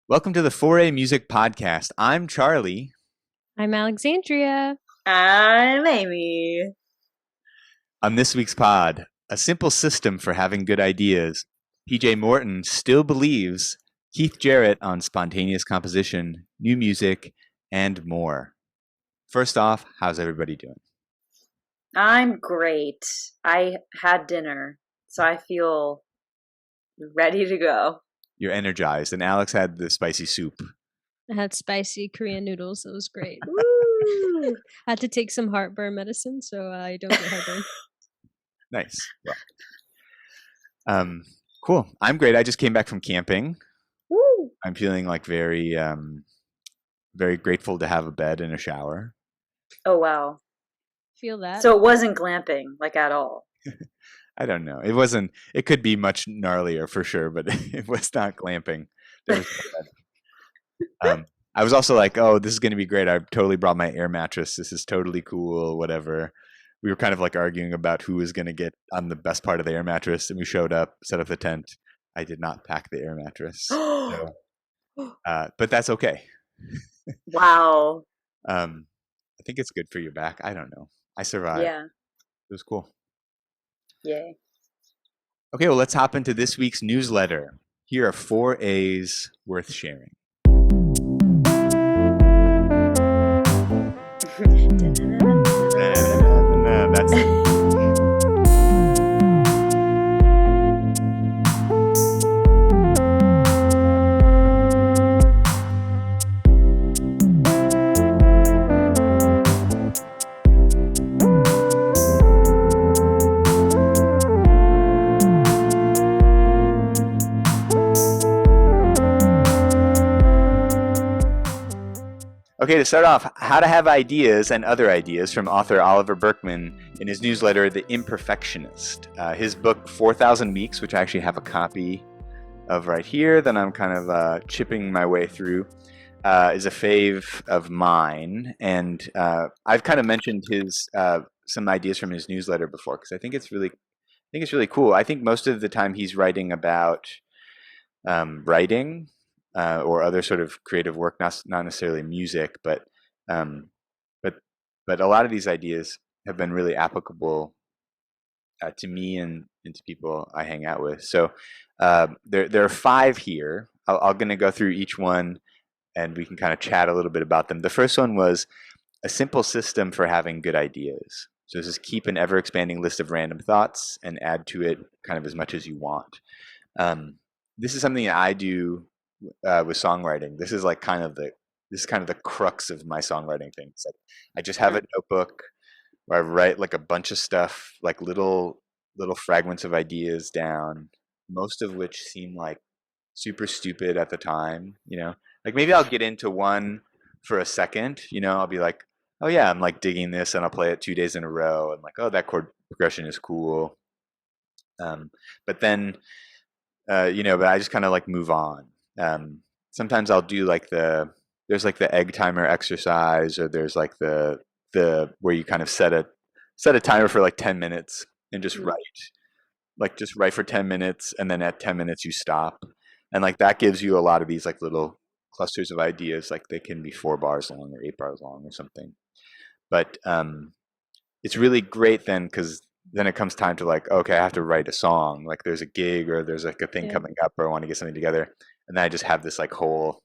Welcome to the Foray Music Podcast. I'm Charlie. I'm Alexandria. I'm Amy. On this week's pod, a simple system for having good ideas. PJ Morton still believes Keith Jarrett on spontaneous composition, new music, and more. First off, how's everybody doing? I'm great. I had dinner, so I feel ready to go. You're energized, and Alex had the spicy soup. I had spicy Korean noodles. It was great. Woo! I had to take some heartburn medicine, so I don't get heartburn. Nice. Well, cool. I'm great. I just came back from camping. Woo! I'm feeling like very grateful to have a bed and a shower. Oh, wow. Feel that? So it wasn't glamping, like, at all. I don't know. It could be much gnarlier for sure, but it was not glamping. I was also like, oh, this is going to be great. I totally brought my air mattress. This is totally cool, whatever. We were kind of like arguing about who was going to get on the best part of the air mattress. And we showed up, set up the tent. I did not pack the air mattress. But that's okay. Wow. I think it's good for your back. I don't know. I survived. Yeah. It was cool. Yay. Okay, well, let's hop into this week's newsletter. Here are 4 A's worth sharing. That's Okay, to start off, How to Have Ideas and Other Ideas from author Oliver Burkeman in his newsletter, The Imperfectionist. His book, 4,000 Weeks, which I actually have a copy of right here that I'm kind of chipping my way through, is a fave of mine. And I've kind of mentioned his some ideas from his newsletter before because I think it's really cool. I think most of the time he's writing about writing. Or other sort of creative work, not necessarily music, but a lot of these ideas have been really applicable to me and to people I hang out with. So there are 5 here. I'm going to go through each one, and we can kind of chat a little bit about them. The first one was a simple system for having good ideas. So this is keep an ever-expanding list of random thoughts and add to it kind of as much as you want. This is something that I do with songwriting. This is kind of the crux of my songwriting thing. It's like I just have a notebook where I write like a bunch of stuff, like little fragments of ideas down, most of which seem like super stupid at the time, like maybe I'll get into one for a second, I'll be like, oh yeah, I'm like digging this, and I'll play it 2 days in a row and like, oh, that chord progression is cool. But then but I just kind of like move on. Sometimes I'll do there's like the egg timer exercise, or there's like the where you kind of set a timer for like 10 minutes and just write for 10 minutes, and then at 10 minutes you stop, and like that gives you a lot of these like little clusters of ideas. Like they can be 4 bars long or 8 bars long or something, but it's really great then, because then it comes time to like, okay, I have to write a song, like there's a gig or there's like a thing coming up, or I want to get something together. And then I just have this like whole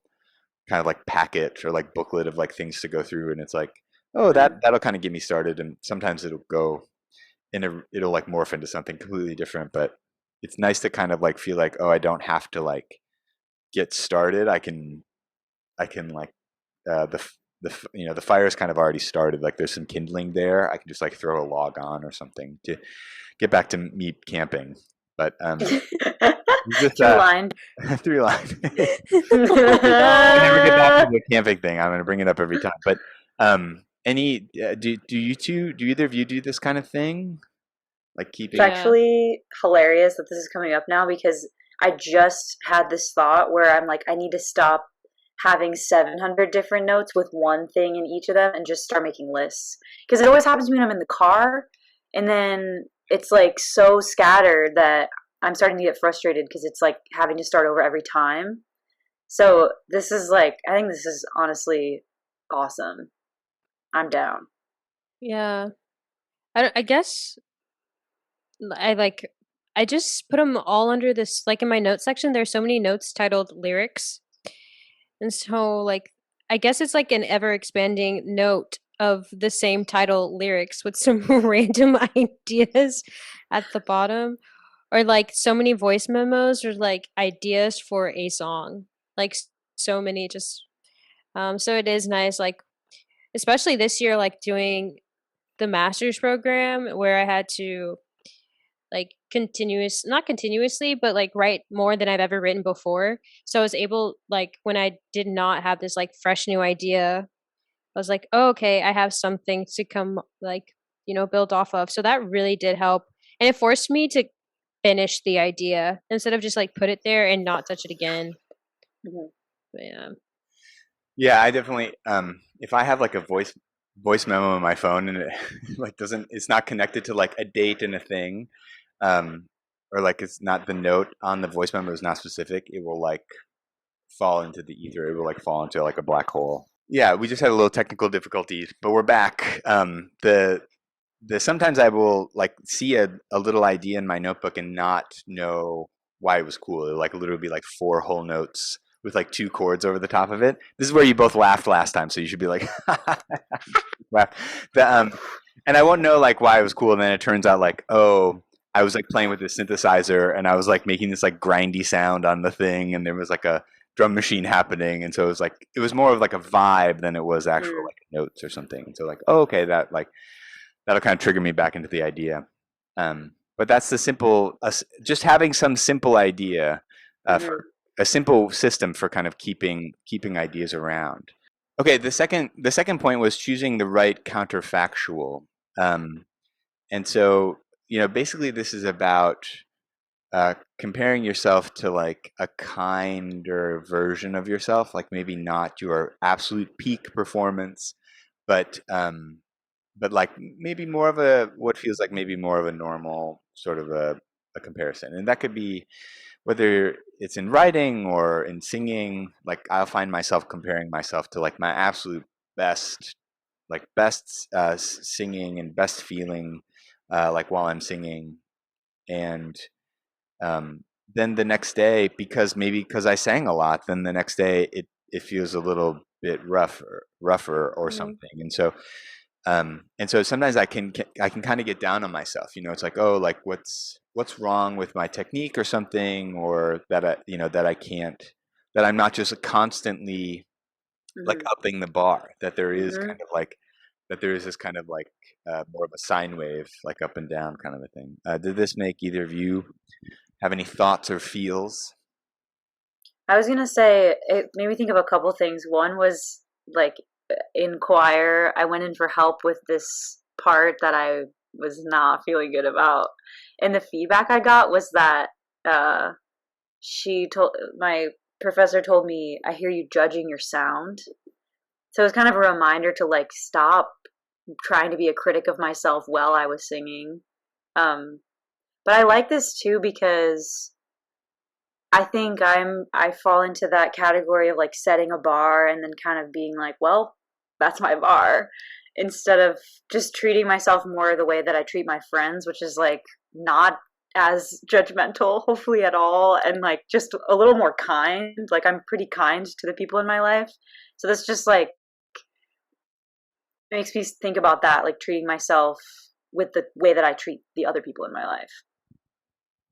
kind of like packet or like booklet of like things to go through. And it's like, oh, that'll kind of get me started. And sometimes it'll like morph into something completely different. But it's nice to kind of like feel like, oh, I don't have to like get started. I can like the fire's kind of already started. Like there's some kindling there. I can just like throw a log on or something to get back to me camping. But just, 3-lined. 3-lined. I never get back to the camping thing. I'm going to bring it up every time. But do either of you do this kind of thing? Like keeping? It's actually hilarious that this is coming up now, because I just had this thought where I'm like, I need to stop having 700 different notes with one thing in each of them and just start making lists. Because it always happens to me when I'm in the car, and then it's like so scattered that I'm starting to get frustrated because it's like having to start over every time. So this is like, I think this is honestly awesome. I'm down. Yeah. I guess I like I just put them all under this, like in my notes section there's so many notes titled lyrics. And so like I guess it's like an ever expanding note of the same title lyrics with some random ideas at the bottom, or like so many voice memos or like ideas for a song. Like so many just so it is nice, like especially this year, like doing the master's program where I had to like not continuously, but like write more than I've ever written before. So I was able, like when I did not have this like fresh new idea, I was like, oh, okay, I have something to come like, build off of. So that really did help. And it forced me to finish the idea instead of just like put it there and not touch it again. Mm-hmm. But yeah. Yeah, I definitely if I have like a voice memo on my phone and it like doesn't it's not connected to like a date and a thing, um or like it's not the note on the voice memo is not specific, it will like fall into the ether. It will like fall into like a black hole. Yeah, we just had a little technical difficulties, but we're back. The sometimes I will like see a little idea in my notebook and not know why it was cool. It'll like literally be like 4 whole notes with like 2 chords over the top of it. This is where you both laughed last time, so you should be like, laugh. And I won't know like why it was cool. And then it turns out like, oh, I was like playing with the synthesizer and I was like making this like grindy sound on the thing, and there was like a drum machine happening, and so it was more of like a vibe than it was actual like notes or something. And so like, oh, okay, that'll kind of trigger me back into the idea. But that's the simple, just having some simple idea for a simple system for kind of keeping ideas around. Okay, the second point was choosing the right counterfactual, and so basically this is about comparing yourself to like a kinder version of yourself, like maybe not your absolute peak performance, but like maybe more of what feels like maybe more of a normal sort of a comparison. And that could be whether it's in writing or in singing. Like I'll find myself comparing myself to like my absolute best, like best singing and best feeling like while I'm singing. And then the next day, because I sang a lot, then the next day it feels a little bit rougher or something. And so sometimes I can kind of get down on myself. It's like, oh, like what's wrong with my technique or something, or that I can't, that I'm not just constantly like upping the bar. That there is kind of like that there is this kind of like more of a sine wave, like up and down kind of a thing. Did this make either of you have any thoughts or feels? I was gonna say it made me think of a couple things. One was like in choir, I went in for help with this part that I was not feeling good about, and the feedback I got was that uh, my professor told me, "I hear you judging your sound." So it was kind of a reminder to like stop trying to be a critic of myself while I was singing. Um, but I like this too because I think I fall into that category of like setting a bar and then kind of being like, well, that's my bar, instead of just treating myself more the way that I treat my friends, which is like not as judgmental, hopefully at all, and like just a little more kind. Like I'm pretty kind to the people in my life. So that's just like makes me think about that, like treating myself with the way that I treat the other people in my life,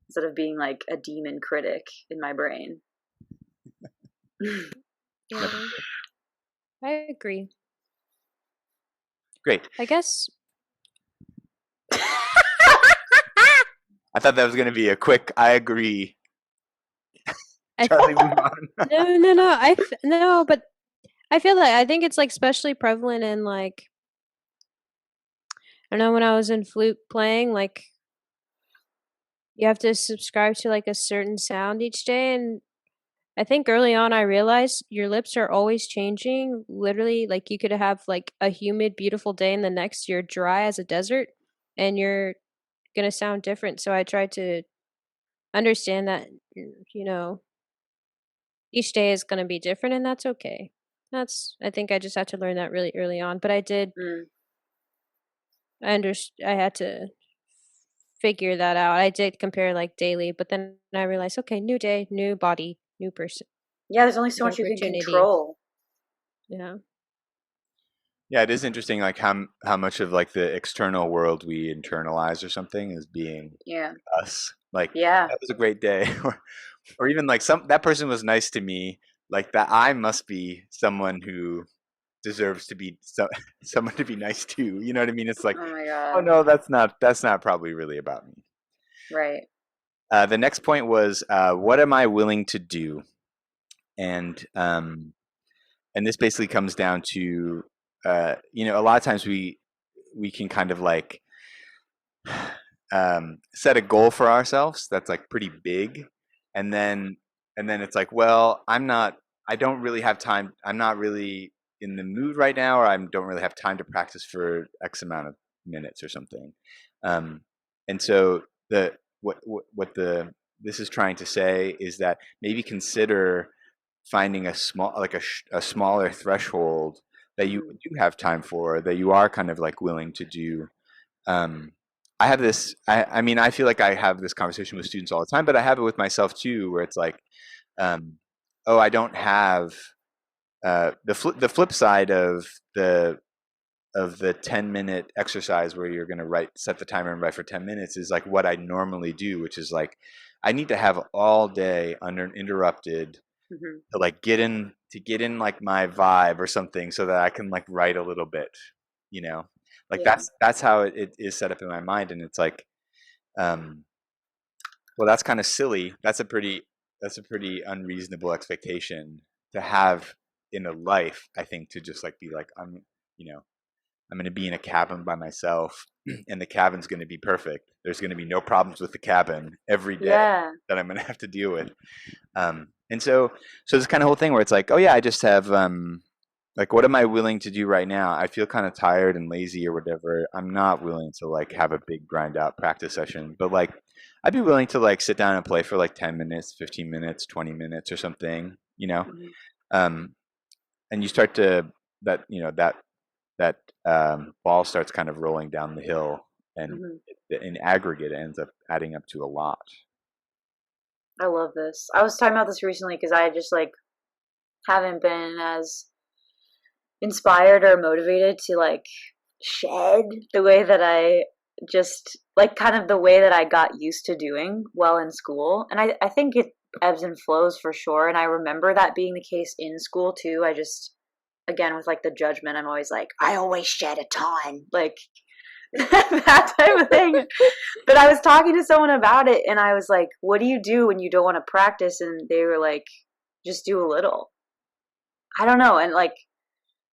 instead of being like a demon critic in my brain. Yeah. I agree. Great. I guess I thought that was going to be a quick I agree. Charlie, move on. no, but I feel like I think it's like especially prevalent in like, I know when I was in flute playing, like you have to subscribe to like a certain sound each day, and I think early on I realized your lips are always changing. Literally, like you could have like a humid, beautiful day, and the next you're dry as a desert, and you're gonna sound different. So I tried to understand that, you know, each day is going to be different, and that's okay. I think I just had to learn that really early on, but Mm. I had to figure that out. I did compare like daily, but then I realized, okay, new day, new body, new person, Yeah, there's only so new much you can opportunity. control. Yeah. Yeah, it is interesting, like how much of like the external world we internalize or something is being Yeah. us. Like Yeah. that was a great day, or even like some that person was nice to me. Like that, I must be someone who deserves to be someone to be nice to. You know what I mean? It's like, Oh my oh god. no, that's not probably really about me. Right. The next point was, what am I willing to do? And and this basically comes down to, a lot of times we can kind of like set a goal for ourselves that's like pretty big, and then it's like, well, I don't really have time. I'm not really in the mood right now, or I don't really have time to practice for X amount of minutes or something. Um, and so the what the this is trying to say is that maybe consider finding a small like a smaller threshold that you Hmm. do have time for, that you are kind of like willing to do. um, I have this. I mean, I feel like I have this conversation with students all the time, but I have it with myself too, where it's like, um, oh, I don't have the flip side of the 10-minute exercise where you're going to set the timer and write for 10 minutes is like what I normally do, which is like I need to have all day uninterrupted Hmm. to like get in like my vibe or something so that I can like write a little bit, you know. Like Yeah. that's how it is set up in my mind, and it's like, um, well, that's kind of silly. That's a pretty unreasonable expectation to have in a life. I think to just like be like you know, I'm going to be in a cabin by myself, and the cabin's going to be perfect. There's going to be no problems with the cabin every day Yeah. that I'm going to have to deal with. And so this kind of whole thing where it's like, oh yeah, I just have like, what am I willing to do right now? I feel kind of tired and lazy or whatever. I'm not willing to like have a big grind out practice session, but like I'd be willing to like sit down and play for like 10 minutes, 15 minutes, 20 minutes or something, you know? Hmm. Um, and you start to that, that ball starts kind of rolling down the hill, and Hmm. in aggregate it ends up adding up to a lot. I love this. I was talking about this recently because I just like haven't been as inspired or motivated to like shed the way that I just like kind of the way that I got used to doing well in school. And I think it ebbs and flows for sure. And I remember that being the case in school too. I just, again, with like the judgment, I'm always like, I always shed a ton. Like, that type of thing. But I was talking to someone about it and I was like, what do you do when you don't want to practice? And they were like, just do a little. I don't know. And like,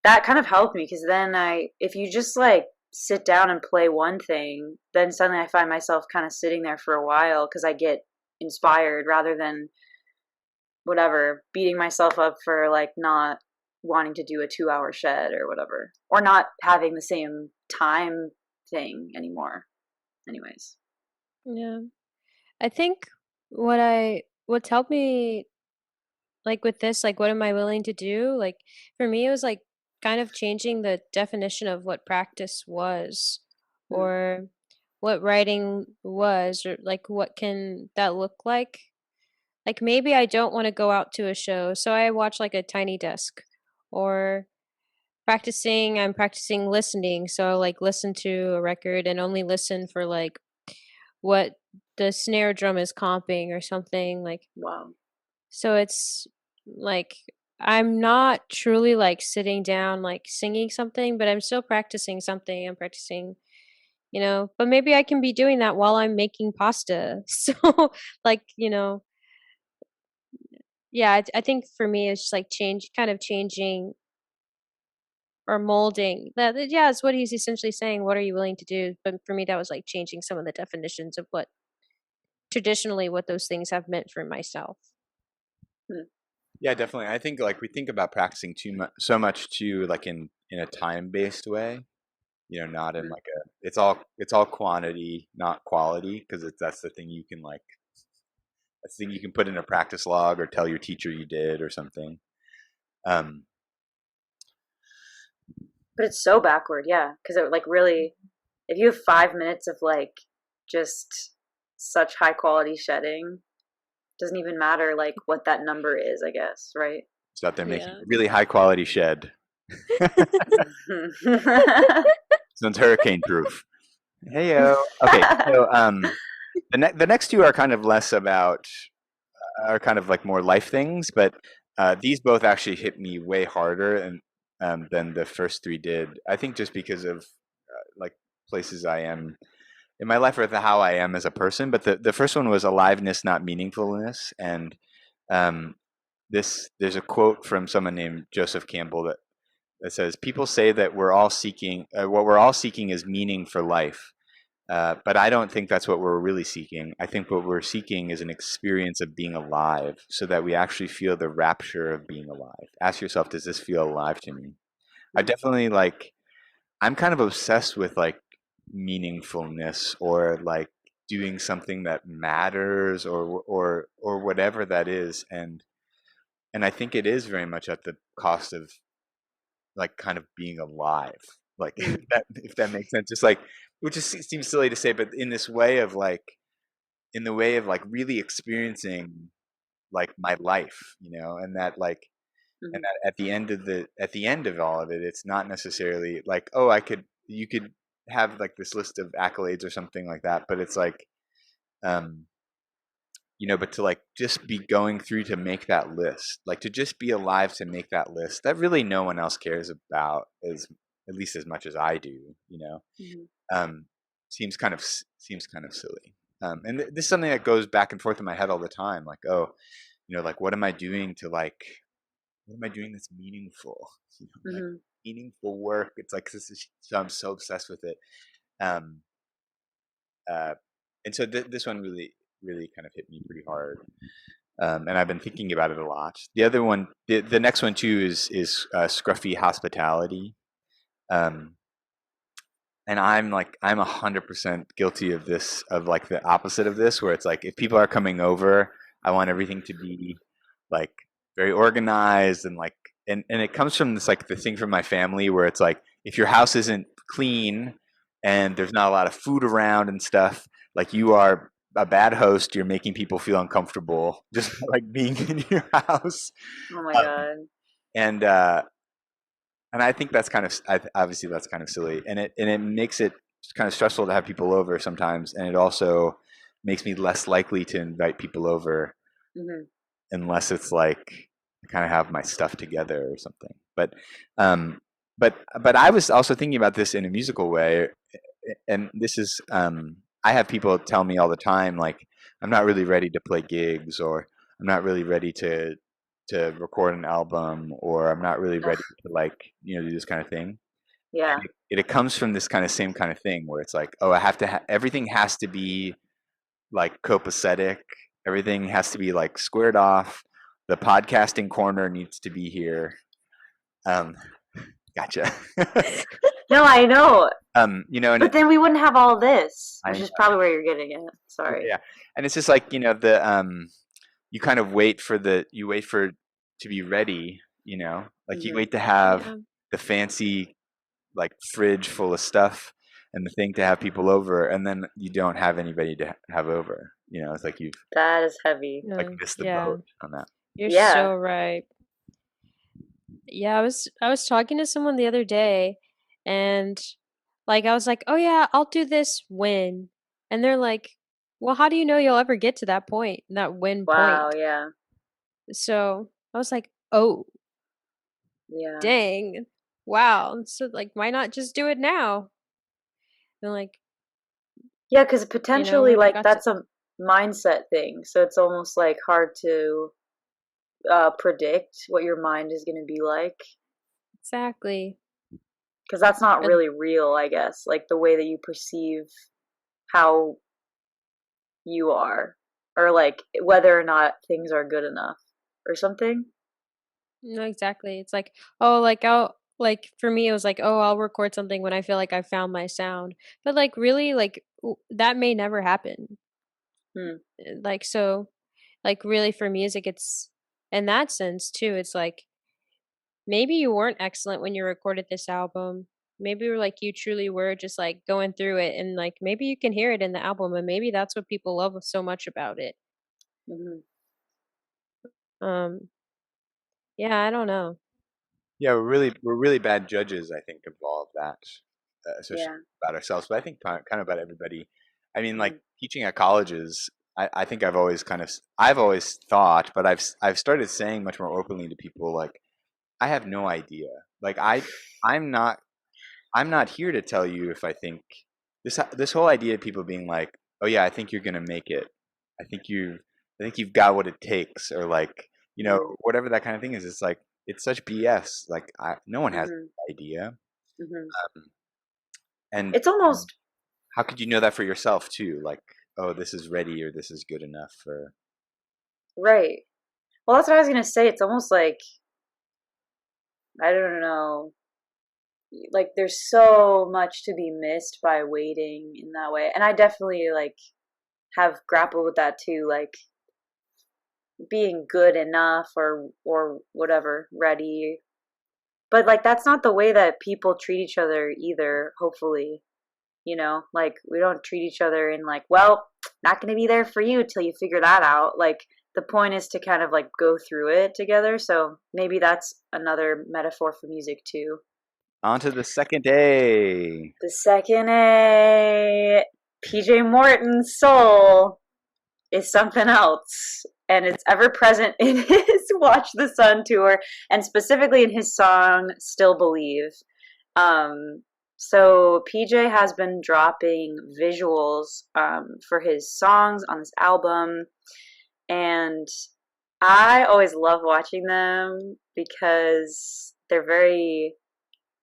that kind of helped me because then if you just like sit down and play one thing, then suddenly I find myself kind of sitting there for a while because I get inspired rather than whatever, beating myself up for like not wanting to do a 2 hour shed or whatever, or not having the same time thing anymore. Anyways. Yeah. I think what's helped me like with this, like what am I willing to do? Like for me it was like kind of changing the definition of what practice was, Hmm. or what writing was, or like what can that look like? Like maybe I don't want to go out to a show, so I watch like a tiny desk, or I'm practicing listening, so I'll like listen to a record and only listen for like what the snare drum is comping or something like. Wow. So it's like I'm not truly like sitting down like singing something, but I'm still practicing something. I'm practicing, but maybe I can be doing that while I'm making pasta. So like, yeah, I think for me it's just like kind of changing or molding. Yeah, it's what he's essentially saying. What are you willing to do? But for me, that was like changing some of the definitions of what traditionally what those things have meant for myself. Hmm. Yeah, definitely. I think like we think about practicing so much too, like in a time based way. Not in Hmm. like it's all quantity, not quality, because that's the thing you can like a thing you can put in a practice log or tell your teacher you did or something. Um, But it's so backward, yeah. Because it like really, if you have 5 minutes of like just such high quality shedding, doesn't even matter like what that number is, I guess, right? it's out there making Yeah. really high quality shed. Sounds hurricane proof. Hey yo. Okay, so the next two are kind of less about are kind of like more life things, but these both actually hit me way harder than the first three did. I think just because of like places I am in my life or how I am as a person. But the first one was aliveness, not meaningfulness, and um, there's a quote from someone named Joseph Campbell that says, "People say that we're all seeking what we're all seeking is meaning for life." But I don't think that's what we're really seeking. I think what we're seeking is an experience of being alive so that we actually feel the rapture of being alive. Ask yourself, does this feel alive to me? I definitely I'm kind of obsessed with like meaningfulness or like doing something that matters or whatever that is. And I think it is very much at the cost of like kind of being alive. Like if that makes sense. Just like which is, seems silly to say, but in this way of like in the way of like really experiencing like my life, and that like and Mhm. that at the end of all of it, it's not necessarily like, oh, you could have like this list of accolades or something like that, but it's like um but to like just be going through to make that list, like to just be alive to make that list that really no one else cares about as at least as much as I do. Mhm. um, seems kind of silly. And this is something that goes back and forth in my head all the time. Like, oh, like what am I doing to like, what am I doing that's meaningful? Like Mhm. meaningful work. It's like so I'm so obsessed with it. Um, uh, and so this one really kind of hit me pretty hard. And I've been thinking about it a lot. The other one, the next one too, is scruffy hospitality. Um, and I'm 100% guilty of this, of like the opposite of this, where it's like if people are coming over, I want everything to be like very organized and like and it comes from this like the thing from my family where it's like if your house isn't clean and there's not a lot of food around and stuff, like you are a bad host. You're making people feel uncomfortable just like being in your house. Oh my Um, god. and I think that's kind of obviously that's kind of silly, and it makes it kind of stressful to have people over sometimes, and it also makes me less likely to invite people over Mhm. unless it's like I kind of have my stuff together or something. Um, but I was also thinking about this in a musical way, and this is I have people tell me all the time like I'm not really ready to play gigs, or I'm not really ready to record an album, or I'm not really ready Ugh. to like do this kind of thing. Yeah. And it comes from this kind of same kind of thing where it's like, oh, I have to everything has to be like copacetic. Everything has to be like squared off. The podcasting corner needs to be here. Um, Gotcha. No, I know. And But then we wouldn't have all this, I which know, is probably where you're getting at. yeah, Sorry. yeah, and it's just like the you kind of wait for to be ready. Like you Mhm. wait to have Yeah. the fancy like fridge full of stuff and the thing to have people over, and then you don't have anybody to have over. It's like you've That is heavy. like No, missed the yeah. boat on that. You're Yeah. so right. Yeah, I was talking to someone the other day and like I was like, "Oh yeah, I'll do this when." And they're like, "Well, how do you know you'll ever get to that point, that when Wow. point?" Yeah. So, I was like, "Oh, Yeah. dang. Wow." So like, why not just do it now? And like, Yeah, because potentially, I like, forgot to. that's a mindset thing. So it's almost like hard to predict what your mind is going to be like. Exactly. Because that's not And really real, I guess. Like, the way that you perceive how you are, or like whether or not things are good enough, or something. no, exactly. It's like, oh, like I'll like for me it was like, oh, I'll record something when I feel like I found my sound. But like really like that may never happen. Hmm. Like so like really for music, it's in that sense too. It's like maybe you weren't excellent when you recorded this album. Maybe like you truly were just like going through it, and like maybe you can hear it in the album, and maybe that's what people love so much about it. Hmm. Um, yeah, I don't know. Yeah, we're really bad judges, I think, of all of that, especially Yeah. about ourselves. But I think kind of about everybody. I mean, like Hmm. teaching at colleges, I think I've always I've always thought, but I've started saying much more openly to people, like I have no idea. Like I'm not I'm not here to tell you if I think this whole idea of people being like, oh yeah, I think you're gonna make it. I think you I think you've got what it takes, or like whatever that kind of thing is. It's like it's such BS. Like no one has Hmm. any idea. Hmm. Um, and It's almost how could you know that for yourself too? Like, oh, this is ready or this is good enough for. right. Well, that's what I was gonna say. It's almost like I don't know. Like there's so much to be missed by waiting in that way, and I definitely like have grappled with that too. Like being good enough or whatever, ready. But like that's not the way that people treat each other either, hopefully. Like we don't treat each other in like, well, not going to be there for you till you figure that out. Like the point is to kind of like go through it together. So maybe that's another metaphor for music too. On to the second day. The second A, PJ Morton's soul is something else. And it's ever present in his Watch the Sun tour, and specifically in his song Still Believe. So PJ has been dropping visuals for his songs on this album, and I always love watching them because they're very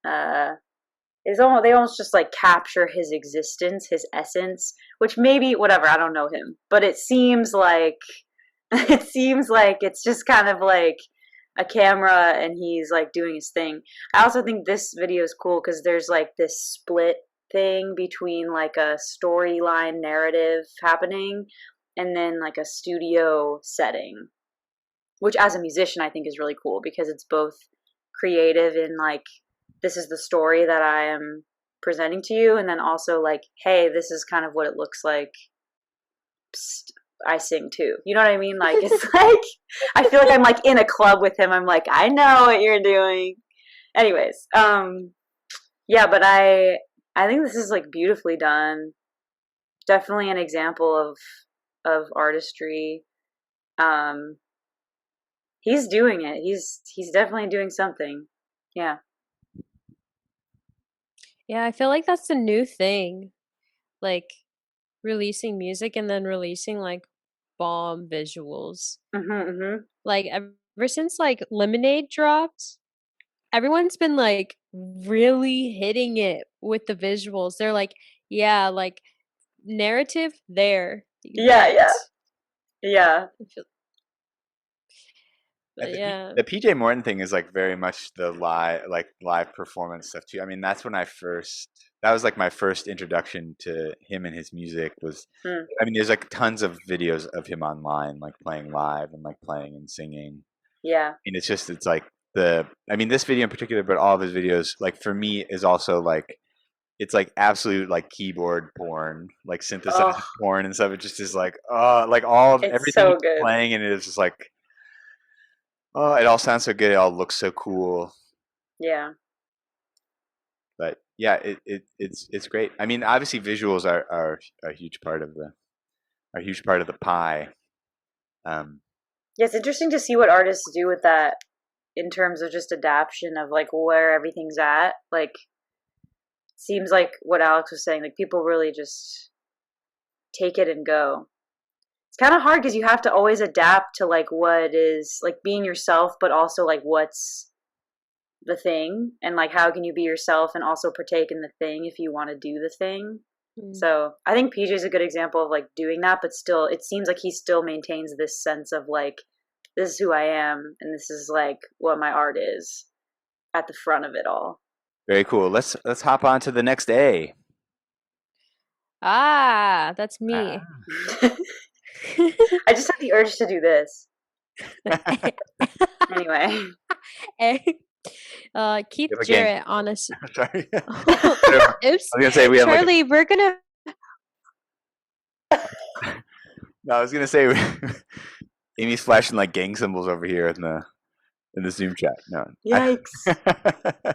they almost just like capture his existence, his essence, which maybe whatever, I don't know him, but it seems like it's just kind of like a camera and he's like doing his thing. I also think this video is cool because there's like this split thing between like a storyline narrative happening and then like a studio setting, which as a musician I think is really cool because it's both creative and like this is the story that I am presenting to you, and then also like, hey, this is kind of what it looks like. Psst, I sing too. You know what I mean? Like it's like I feel like I'm like in a club with him. I'm like, I know what you're doing. Anyways, yeah, but I think this is like beautifully done. Definitely an example of artistry. Um, he's doing it. He's definitely doing something. Yeah. Yeah, I feel like that's the new thing. Like releasing music and then releasing like bomb visuals. Mhm. Mhm. Like ever since like Lemonade dropped, everyone's been like really hitting it with the visuals. They're like, yeah, like narrative there, Yeah. but Yeah. Yeah. I feel, Yeah, but yeah. the PJ Morton thing is like very much the live performance stuff too. I mean, that was like my first introduction to him and his music was. Mm. I mean, there's like tons of videos of him online, like playing live and like playing and singing. Yeah. And it's like I mean, this video in particular, but all of his videos, like for me, is also like it's like absolute like keyboard porn, like synthesizer Oh, porn and stuff. It just is like like all of it's everything he's so good. playing, and it is just like oh, it all sounds so good. It all looks so cool. Yeah. But yeah, it's great. I mean, obviously, visuals are a huge part of the pie. Um, Yeah, it's interesting to see what artists do with that in terms of just adaptation of like where everything's at. Like seems like what Alex was saying, like people really just take it and go. It's kind of hard because you have to always adapt to like what is like being yourself, but also like what's the thing and like how can you be yourself and also partake in the thing if you want to do the thing. Mm. So I think PJ is a good example of like doing that, but still it seems like he still maintains this sense of like this is who I am and this is like what my art is at the front of it all. very cool. Let's hop on to the next A. Ah, that's Ah. me. I just had the urge to do this. Anyway. Keith We have a gang. Jarrett on us. Sorry. I Oops, was gonna say we have like a, Charlie, we're gonna. no, I was gonna say Amy's flashing like gang symbols over here in the Zoom chat. No. Yikes.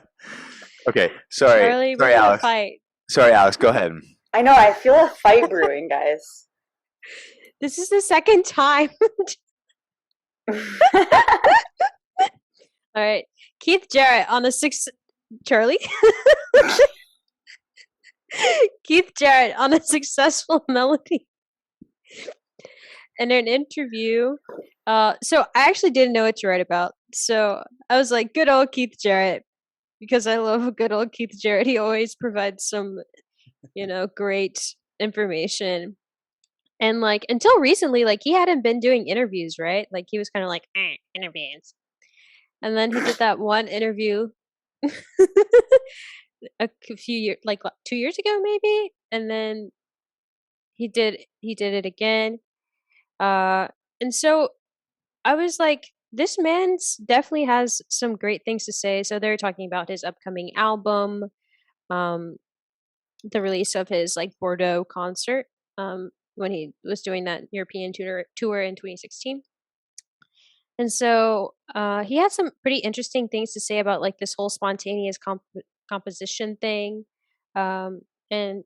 Okay, sorry. Charlie, we're Sorry, gonna Alex. fight. Sorry, Alex, go ahead. I know, I feel a fight brewing, guys. This is the second time. All right, Keith Jarrett on a six. Charlie. Keith Jarrett on a successful melody. In an interview, so I actually didn't know what to write about. So I was like, good old Keith Jarrett, because I love good old Keith Jarrett. He always provides some, great information. And like until recently, like he hadn't been doing interviews, right? Like he was kind of like interviews, and then he did that one interview a few years, like 2 years ago, maybe, and then he did it again. Uh, and so I was like, this man's definitely has some great things to say. So they're talking about his upcoming album, um, the release of his like Bordeaux concert, when he was doing that European tour in 2016. And so he had some pretty interesting things to say about like this whole spontaneous composition thing. And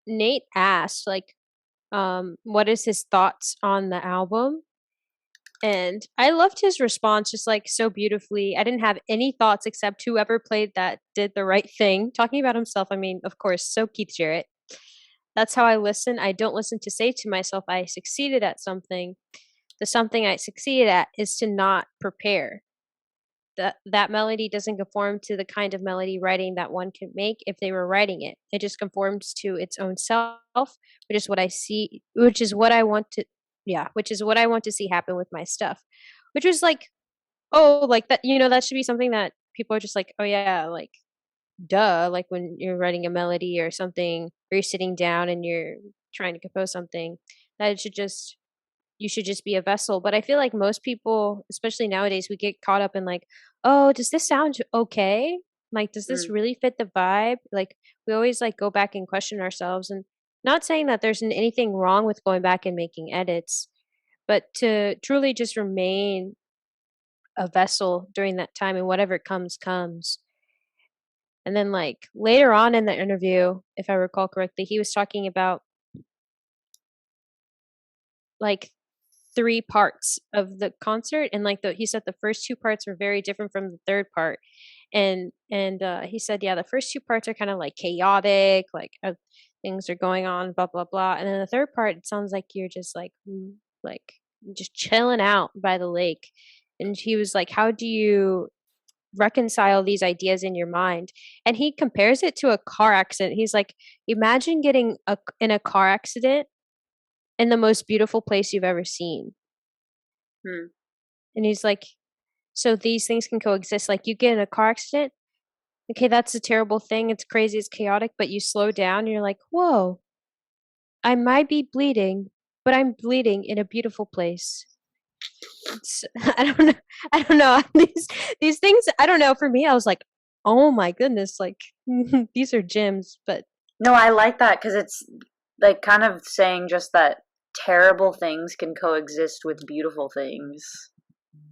Nate asked like, what is his thoughts on the album? And I loved his response just like so beautifully. I didn't have any thoughts except whoever played that did the right thing. Talking about himself, I mean, of course, so Keith Jarrett. That's how I listen. I don't listen to say to myself, I succeeded at something. The something I succeeded at is to not prepare. That melody doesn't conform to the kind of melody writing that one could make if they were writing it. It just conforms to its own self, which is what I see, which is what I want to, yeah, which is what I want to see happen with my stuff. Which was like, oh, like that, that should be something that people are just like, oh yeah, like duh, like when you're writing a melody or something, or you're sitting down and you're trying to compose something, that it should just you should just be a vessel. But I feel like most people, especially nowadays, we get caught up in like, oh, does this sound okay? Like, does this Mm. really fit the vibe? Like, we always like go back and question ourselves. And not saying that there's anything wrong with going back and making edits, but to truly just remain a vessel during that time and whatever comes, comes. And then, like, later on in the interview, if I recall correctly, he was talking about like 3 parts of the concert, and like he said the first 2 parts were very different from the 3rd part. And he said, yeah, the first 2 parts are kind of like chaotic, like things are going on, blah blah blah. And then the 3rd part, it sounds like you're just like just chilling out by the lake. And he was like, how do you reconcile these ideas in your mind? And he compares it to a car accident. He's like, imagine getting in a car accident in the most beautiful place you've ever seen. Hmm. And he's like, so these things can coexist. Like you get in a car accident, okay, that's a terrible thing. It's crazy, it's chaotic, but you slow down and you're like, whoa, I might be bleeding, but I'm bleeding in a beautiful place. I don't know. I don't know. These things, I don't know. For me, I was like, oh my goodness, like these are gems. But No, I like that because it's like kind of saying just that terrible things can coexist with beautiful things.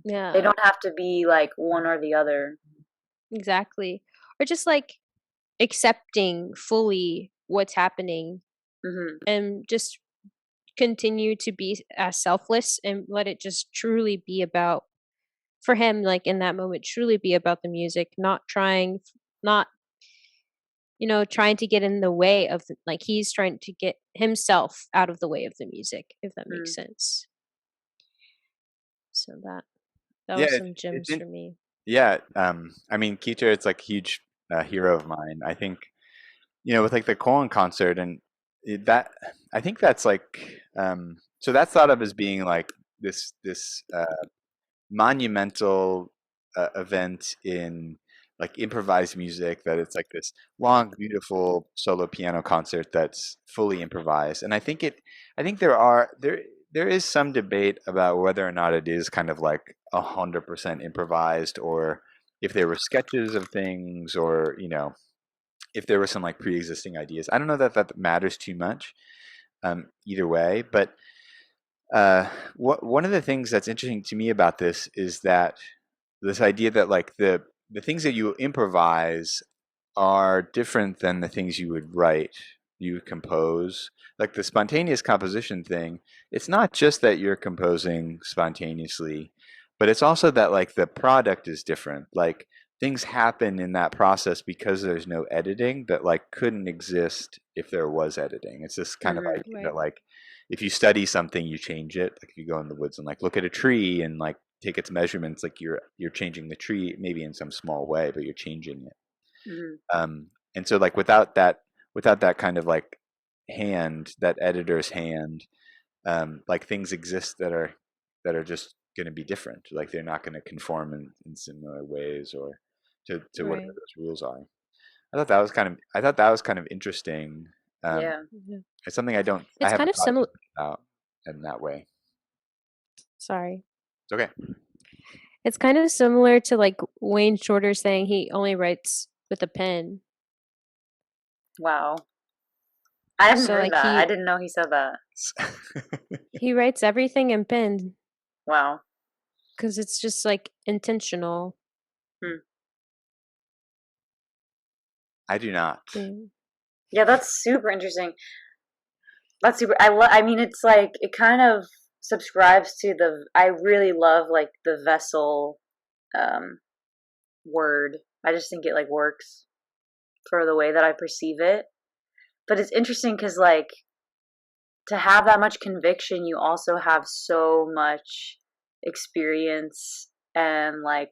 They yeah, don't have to be like one or the other. exactly. Or just like accepting fully what's happening Hmm. and just continue to be as selfless and let it just truly be about, for him, like in that moment, truly be about the music, not trying to get in the way of like he's trying to get himself out of the way of the music, if that makes Mm. sense. So that Yeah, was some it's gems in, for me. yeah. I mean, Keith Jarrett's like a huge hero of mine. I think with like the Colin concert and that I think that's like so that's thought of as being like this monumental event in like improvised music, that it's like this long beautiful solo piano concert that's fully improvised. And I think there there is some debate about whether or not it is kind of like 100% improvised, or if there were sketches of things, or if there were some like pre-existing ideas. I don't know that that matters too much, either way. But one of the things that's interesting to me about this is that this idea that like the things that you improvise are different than the things you would write, you would compose. Like the spontaneous composition thing, it's not just that you're composing spontaneously, but it's also that like the product is different. Like things happen in that process because there's no editing that like couldn't exist if there was editing. It's this kind of Hmm. idea Right. that like if you study something, you change it. Like if you go in the woods and like look at a tree and like take its measurements, like you're changing the tree maybe in some small way, but you're changing it. Hmm. And so like without that kind of like hand, that editor's hand, like things exist that are just going to be different. Like they're not going to conform in similar ways or to whatever Right. those rules are. I thought that was kind of interesting. Um, Yeah. Yeah. it's something I It's kind haven't of thought similar. about in that way. Sorry. It's okay. It's kind of similar to like Wayne Shorter saying he only writes with a pen. Wow. I hadn't So heard like that. I didn't know he said that. he writes everything in pen Wow. because it's just like intentional. Hmm. I do not. Yeah. Yeah, that's super interesting. That's super. I mean, it's like it kind of subscribes to the. I really love like the vessel, um, word. I just think it like works for the way that I perceive it. But it's interesting because like to have that much conviction, you also have so much experience and like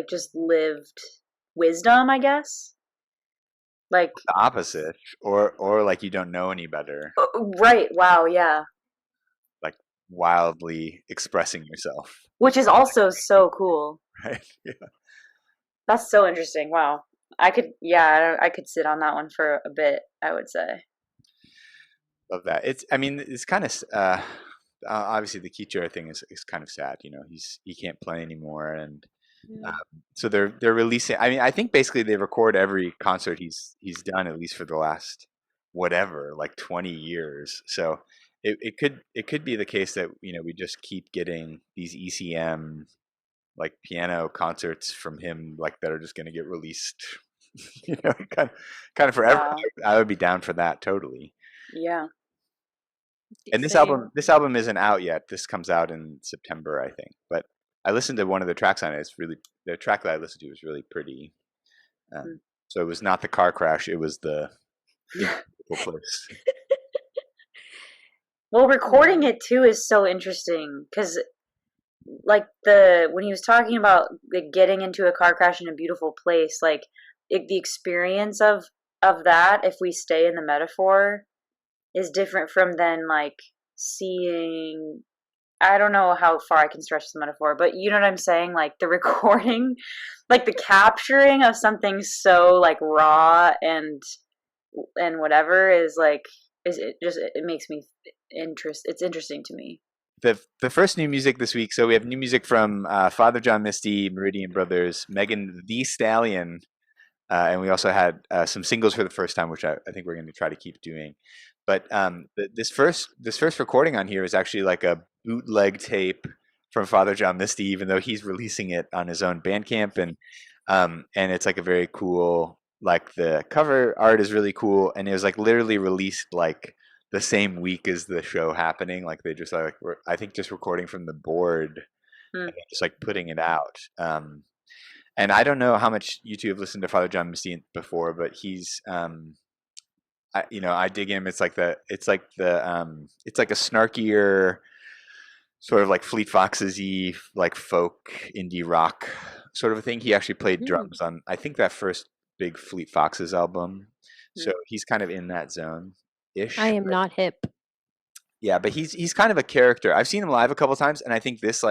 just lived wisdom, I guess. Like The opposite, or like you don't know any better, right, wow, yeah. like wildly expressing yourself, Which is also so cool. right? That's so interesting. Wow. I could yeah, I could sit on that one for a bit, I would say. Love that. I mean, it's kind of obviously the Kichura thing is kind of sad. He can't play anymore, and Yeah. so they're releasing. I mean, I think basically they record every concert he's done at least for the last whatever, like 20 years. So it could be the case that we just keep getting these ECM like piano concerts from him, like that are just going to get released, kind of forever. Wow. I would be down for that totally. Yeah. And Same. this album isn't out yet. This comes out in September, I think. But I listened to one of the tracks on it. The track that I listened to was really pretty. Hmm. So it was not the car crash; it was the beautiful place. Well, recording it too is so interesting because like the when he was talking about like getting into a car crash in a beautiful place, like the experience of that, if we stay in the metaphor, is different from then like seeing. I don't know how far I can stretch the metaphor, but you know what I'm saying? Like the recording, like the capturing of something so like raw and whatever is like is it just it makes me it's interesting to me. The first new music this week. So we have new music from Father John Misty, Meridian Brothers, Megan Thee Stallion, and we also had some singles for the first time, which I think we're going to try to keep doing. But this first recording on here is actually like a bootleg tape from Father John Misty, even though he's releasing it on his own Bandcamp, and it's like a very cool. Like the cover art is really cool, and it was like literally released like the same week as the show happening. Like they just like I think just recording from the board Hmm. and just like putting it out. And I don't know how much you two have listened to Father John Misty before, but he's I dig him. It's like it's like a snarkier sort of like Fleet Foxes-y like folk indie rock sort of a thing. He actually played Hmm. drums on I think that first big Fleet Foxes album. Hmm. So he's kind of in that zone ish. I am not hip. Yeah, but he's kind of a character. I've seen him live a couple times, and I think this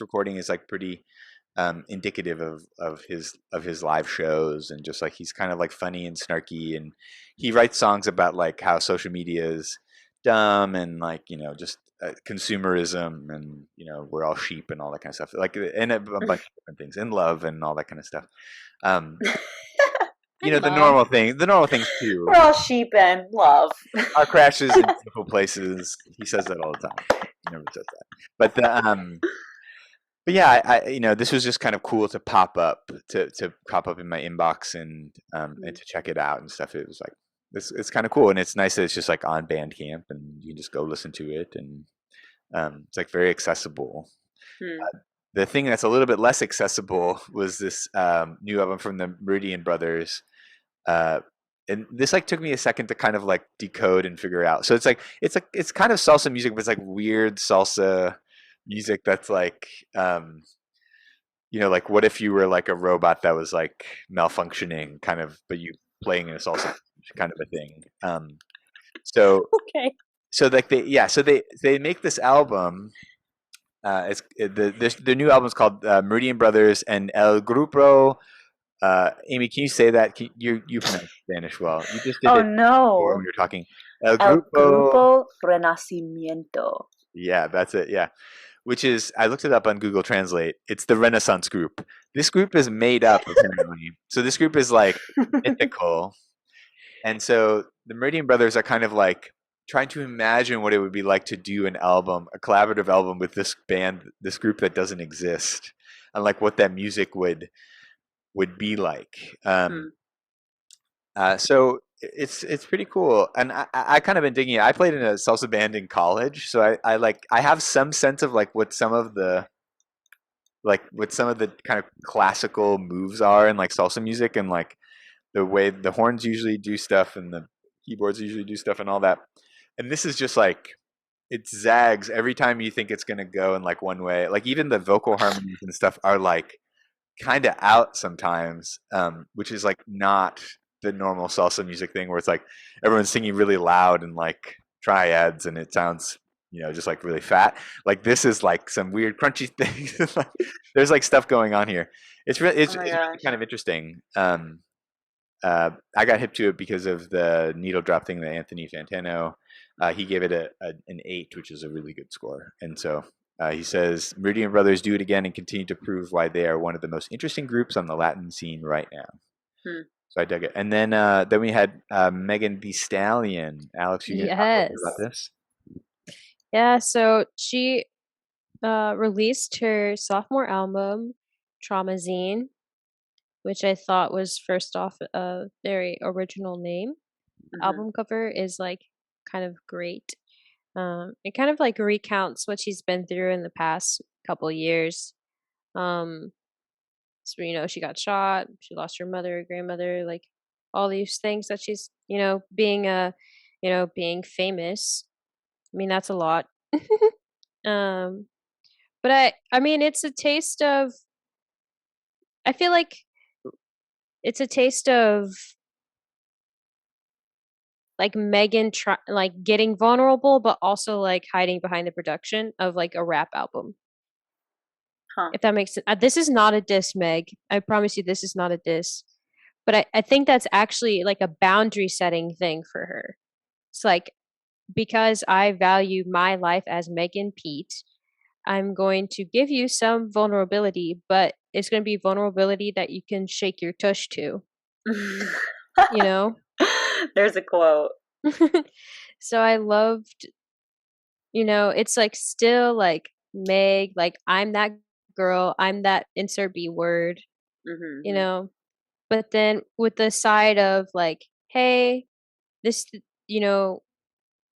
recording is like pretty indicative of his live shows, and just like he's kind of like funny and snarky, and he writes songs about like how social media is dumb and like just consumerism and we're all sheep and all that kind of stuff. Like and a bunch of different things, and love and all that kind of stuff. Um, I the love. normal things too. We're all sheep and love. Our crashes in beautiful places. He says that all the time. He never says that. But but yeah, this was just kind of cool to pop up in my inbox and to check it out and stuff. It was like it's kind of cool, and it's nice that it's just like on Bandcamp and you can just go listen to it, and it's like very accessible. The thing that's a little bit less accessible was this new album from the Meridian Brothers. And this like took me a second to kind of like decode and figure out. So it's kind of salsa music, but it's like weird salsa music that's like like what if you were like a robot that was like malfunctioning kind of, but you playing in a salsa kind of a thing. So Okay. so like they make this album. The new album is called Meridian Brothers and El Grupo. Amy, can you say that? You pronounce Spanish well. You just did Oh it before when no. we were talking. El Grupo Renacimiento. Yeah, that's it. Yeah, which is I looked it up on Google Translate. It's the Renaissance group. This group is made up apparently. So this group is like mythical, and so the Meridian Brothers are kind of like trying to imagine what it would be like to do a collaborative album with this band, this group that doesn't exist, and like what that music would be like. So it's pretty cool, and I kind of been digging it. I played in a salsa band in college, so I have some sense of like what some of the kind of classical moves are in like salsa music, and like the way the horns usually do stuff and the keyboards usually do stuff and all that. And this is just like it zags every time you think it's gonna go in like one way. Like even the vocal harmonies and stuff are like kind of out sometimes, which is like not the normal salsa music thing where it's like everyone's singing really loud and like triads and it sounds just like really fat. Like this is like some weird crunchy things. There's like stuff going on here. It's really kind of interesting. I got hip to it because of the needle drop thing that Anthony Fantano. He gave it an 8, which is a really good score. And so he says, Meridian Brothers do it again and continue to prove why they are one of the most interesting groups on the Latin scene right now. So I dug it. And then we had Megan Thee Stallion. Alex, you gonna talk a little bit about this? Yeah, so she released her sophomore album, Traumazine, which I thought was first off a very original name. Album cover is like kind of great. It kind of like recounts what she's been through in the past couple years. So she got shot, she lost her mother, grandmother, like all these things that she's being famous. I mean that's a lot. um, but I mean it's a taste of. I feel like it's a taste of like Megan like getting vulnerable, but also like hiding behind the production of like a rap album. If that makes sense. This is not a diss, Meg. I promise you, this is not a diss. But I think that's actually like a boundary setting thing for her. It's like because I value my life as Megan Pete, I'm going to give you some vulnerability, but it's going to be vulnerability that you can shake your tush to. There's a quote. So I loved, it's like still like Meg, like I'm that girl, I'm that insert B word, but then with the side of like, hey, this,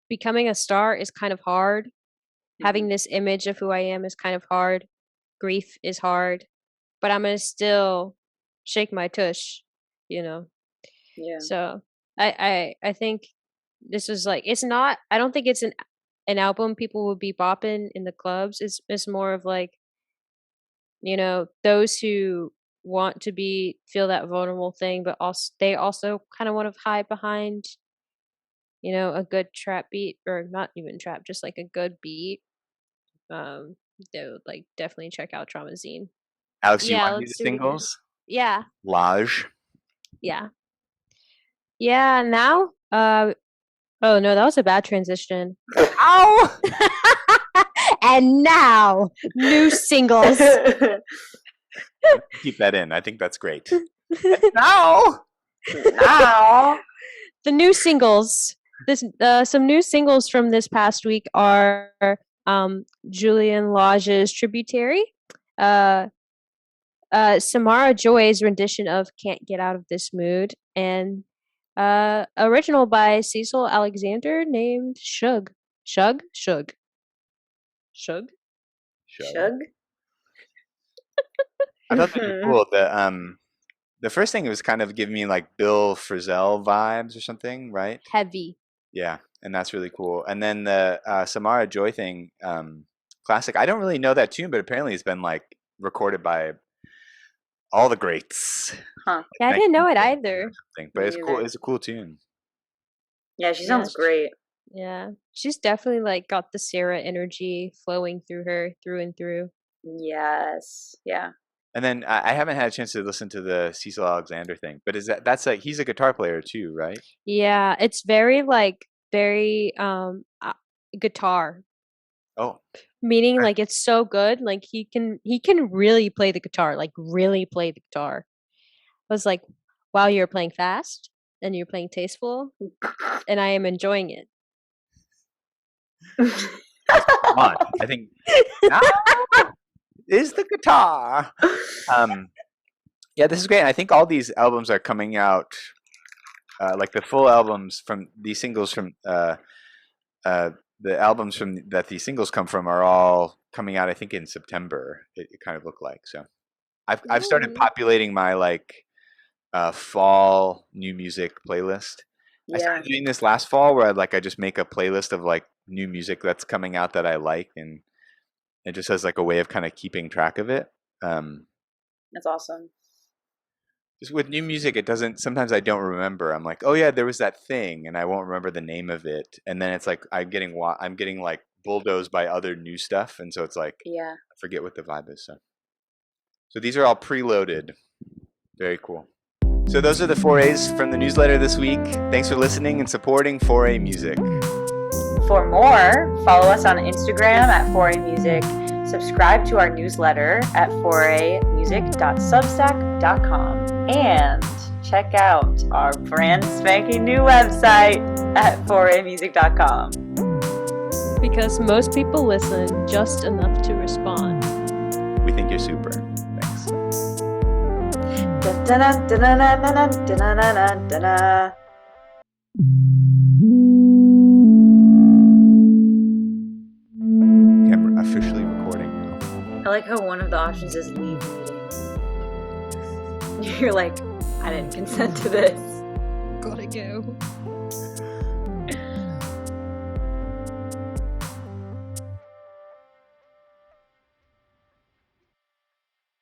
becoming a star is kind of hard. Having this image of who I am is kind of hard. Grief is hard, but I'm going to still shake my tush, Yeah. So I think this is like, it's not, I don't think it's an album people would be bopping in the clubs. It's more of like, those who want to feel that vulnerable thing, but they also kind of want to hide behind, a good trap beat, or not even trap, just like a good beat. They would like definitely check out Traumazine. Alex, you want to do the singles? Yeah. Lage. Yeah. Yeah. Now, Oh no, that was a bad transition. Ow! And now, new singles. Keep that in. I think that's great. Now, The new singles. Some new singles from this past week are Julian Lage's Tributary, Samara Joy's rendition of Can't Get Out of This Mood, and original by Cecil Alexander named Shug. Shug? Shug. Shug? Shug? I thought they were cool. The first thing was kind of giving me like Bill Frisell vibes or something, right? Heavy. Yeah, and that's really cool. And then the Samara Joy thing, classic. I don't really know that tune, but apparently it's been like recorded by all the greats. Huh. Yeah, I didn't know it either. But it's cool. It's a cool tune. Yeah, she sounds great. Yeah, she's definitely like got the Sarah energy flowing through her through and through. Yes. Yeah. And then I haven't had a chance to listen to the Cecil Alexander thing, but that's like he's a guitar player too, right? Yeah, it's very guitar. Oh. Meaning like it's so good, like he can really play the guitar, like really play the guitar. I was like, wow, you're playing fast and you're playing tasteful, and I am enjoying it. Come on, I think is the guitar. Yeah, this is great. I think all these albums are coming out, like the full albums from these singles from the albums from that these singles come from are all coming out. I think in September. It kind of looked like so. I've started populating my like fall new music playlist. Yeah. I started doing this last fall where I just make a playlist of like new music that's coming out that I like, and it just has like a way of kind of keeping track of it. That's awesome. Just with new music, it doesn't. Sometimes I don't remember. I'm like, oh yeah, there was that thing, and I won't remember the name of it. And then it's like I'm getting like bulldozed by other new stuff, and so it's like I forget what the vibe is. So these are all preloaded. Very cool. So those are the forays from the newsletter this week. Thanks for listening and supporting Foray Music. For more, follow us on Instagram at Foray Music. Subscribe to our newsletter at foraymusic.substack.com. And check out our brand spanking new website at foraymusic.com. Because most people listen just enough to respond. We think you're super. Thanks. Camera officially recording now. I like how one of the options is leave meeting. You're like, I didn't consent to this. Gotta go.